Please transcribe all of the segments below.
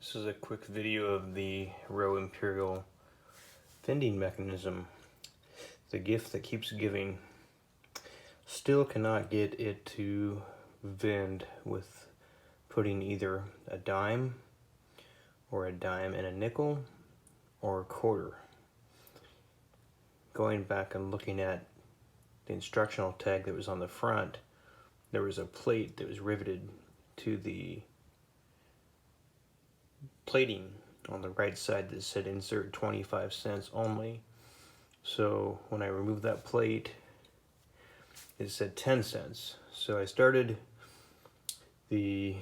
This is a quick video of the Rowe Imperial vending mechanism. The gift that keeps giving. Still cannot get it to vend with putting either a dime or a dime and a nickel or a quarter. Going back and looking at the instructional tag that was on the front, there was a plate that was riveted to the plating on the right side that said insert 25 cents only. So when I removed that plate, it said 10 cents. So I started the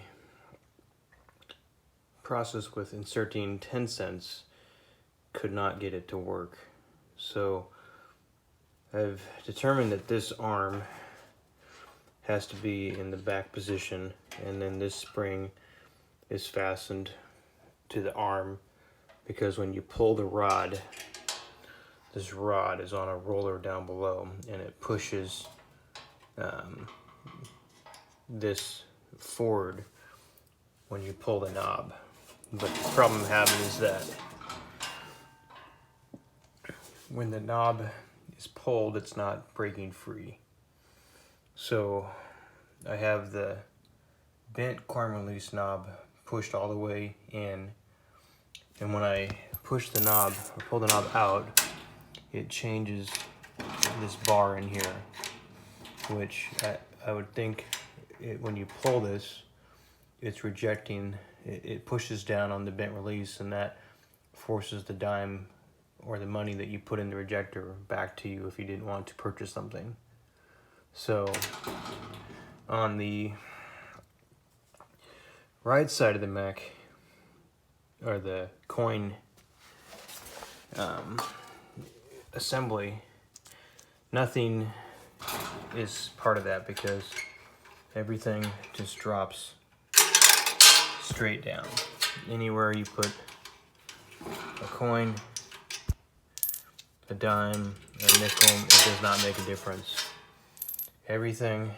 process with inserting 10 cents, could not get it to work. So I've determined that this arm has to be in the back position, and then this spring is fastened to the arm, because when you pull the rod, this rod is on a roller down below and it pushes this forward when you pull the knob. But the problem I'm having is that when the knob is pulled, it's not breaking free. So I have the bent corn release knob pushed all the way in, and when I push the knob or pull the knob out, it changes this bar in here, which I would think when you pull this, it's rejecting, it pushes down on the bent release, and that forces the dime or the money that you put in the rejector back to you if you didn't want to purchase something. So on the right side of the mech, or the coin assembly, nothing is part of that, because everything just drops straight down. Anywhere you put a coin, a dime, a nickel, it does not make a difference. Everything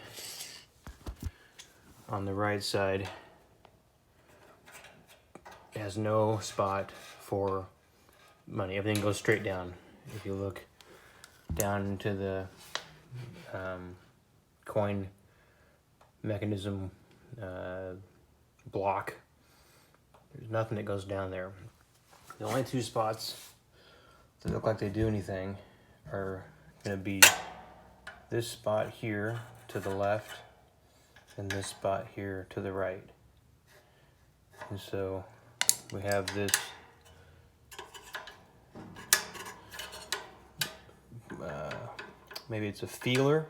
on the right side has no spot for money. Everything goes straight down. If you look down into the coin mechanism block, there's nothing that goes down there. The only two spots that look like they do anything are going to be this spot here to the left and this spot here to the right. And so we have this maybe it's a feeler.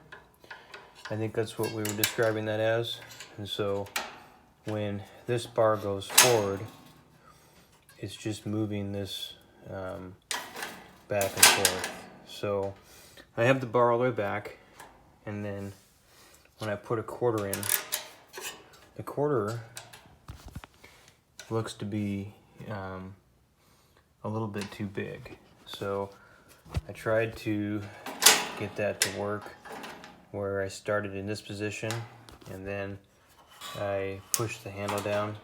I think that's what we were describing that as. And so when this bar goes forward, it's just moving this back and forth. So I have the bar all the way back, and then when I put a quarter in, the quarter looks to be a little bit too big. So I tried to get that to work where I started in this position, and then I push the handle down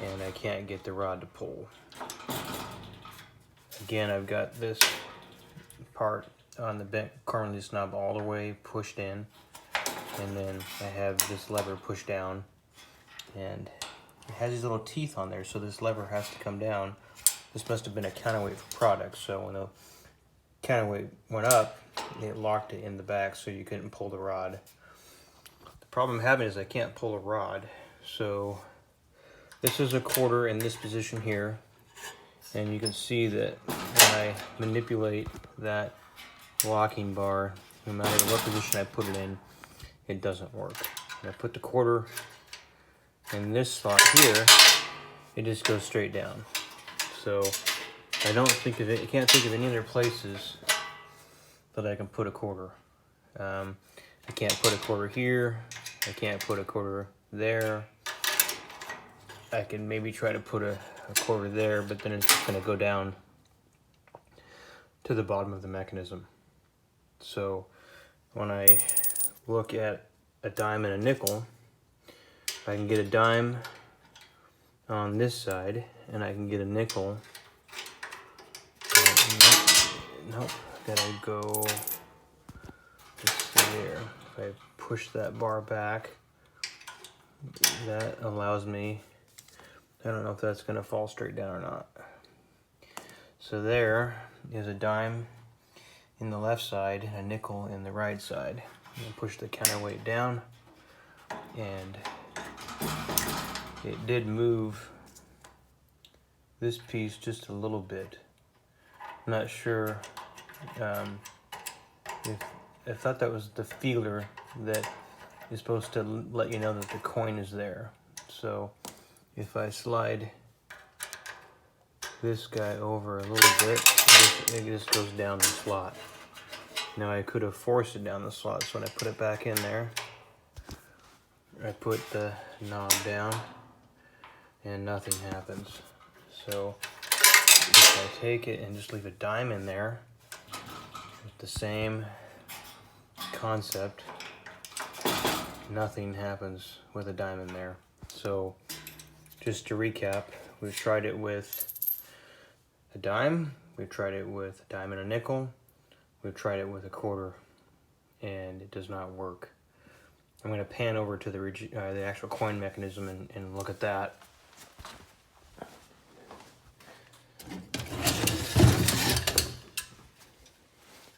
and I can't get the rod to pull. Again, I've got this part on the bent corn release knob all the way pushed in, and then I have this lever pushed down, and it has these little teeth on there, so this lever has to come down. This must have been a counterweight for product, so when the counterweight went up, it locked it in the back so you couldn't pull the rod. The problem I'm having is I can't pull a rod. So this is a quarter in this position here, and you can see that when I manipulate that locking bar, no matter what position I put it in, it doesn't work. When I put the quarter in this slot here, it just goes straight down. So I don't think of it, I can't think of any other places that I can put a quarter. I can't put a quarter here, I can't put a quarter there. I can maybe try to put a quarter there, but then it's just gonna go down to the bottom of the mechanism. So when I look at a dime and a nickel, I can get a dime on this side, and I can get a nickel. Nope, gotta go, let's see here. If I push that bar back, that allows me, I don't know if that's gonna fall straight down or not. So there is a dime in the left side and a nickel in the right side. I'm gonna push the counterweight down, and it did move this piece just a little bit. I'm not sure I thought that was the feeler that is supposed to let you know that the coin is there. So if I slide this guy over a little bit, it just goes down the slot. Now I could have forced it down the slot, so when I put it back in there, I put the knob down and nothing happens. So if I take it and just leave a dime in there with the same concept, nothing happens with a dime in there. So just to recap, we've tried it with a dime, we've tried it with a dime and a nickel, we've tried it with a quarter, and it does not work. I'm going to pan over to the actual coin mechanism and look at that.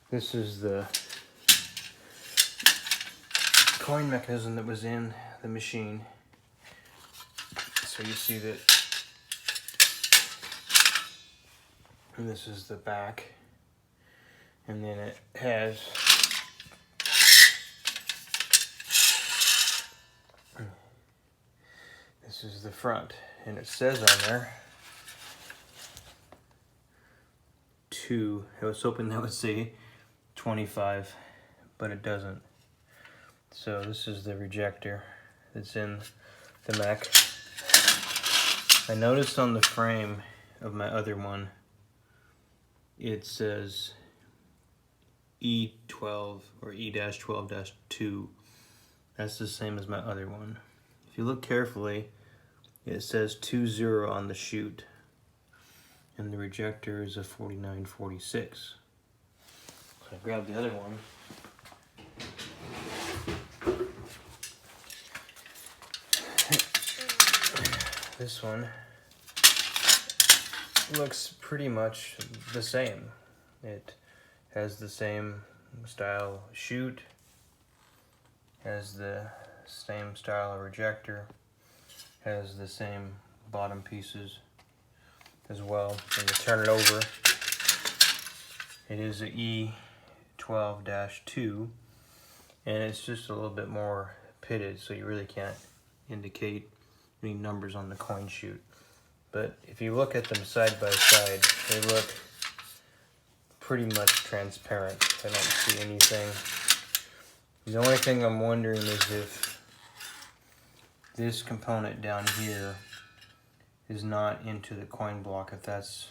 This is the coin mechanism that was in the machine. So you see that, and this is the back, and then it has this is the front, and it says on there 2. I was hoping that would say 25, but it doesn't. So this is the rejector that's in the mech. I noticed on the frame of my other one, it says E12 or E-12-2. That's the same as my other one. If you look carefully, it says 20 on the chute, and the rejector is a 4946. So I grabbed the other one. This one looks pretty much the same. It has the same style chute, has the same style of rejector, has the same bottom pieces as well. When you turn it over, it is a E12-2, and it's just a little bit more pitted, so you really can't indicate any numbers on the coin chute. But if you look at them side by side, they look pretty much transparent. I don't see anything. The only thing I'm wondering is if this component down here is not into the coin block, if that's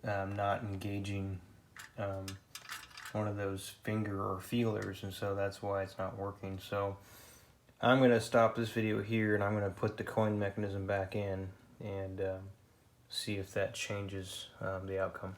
not engaging one of those finger or feelers, and so that's why it's not working. So I'm going to stop this video here, and I'm going to put the coin mechanism back in and see if that changes the outcome.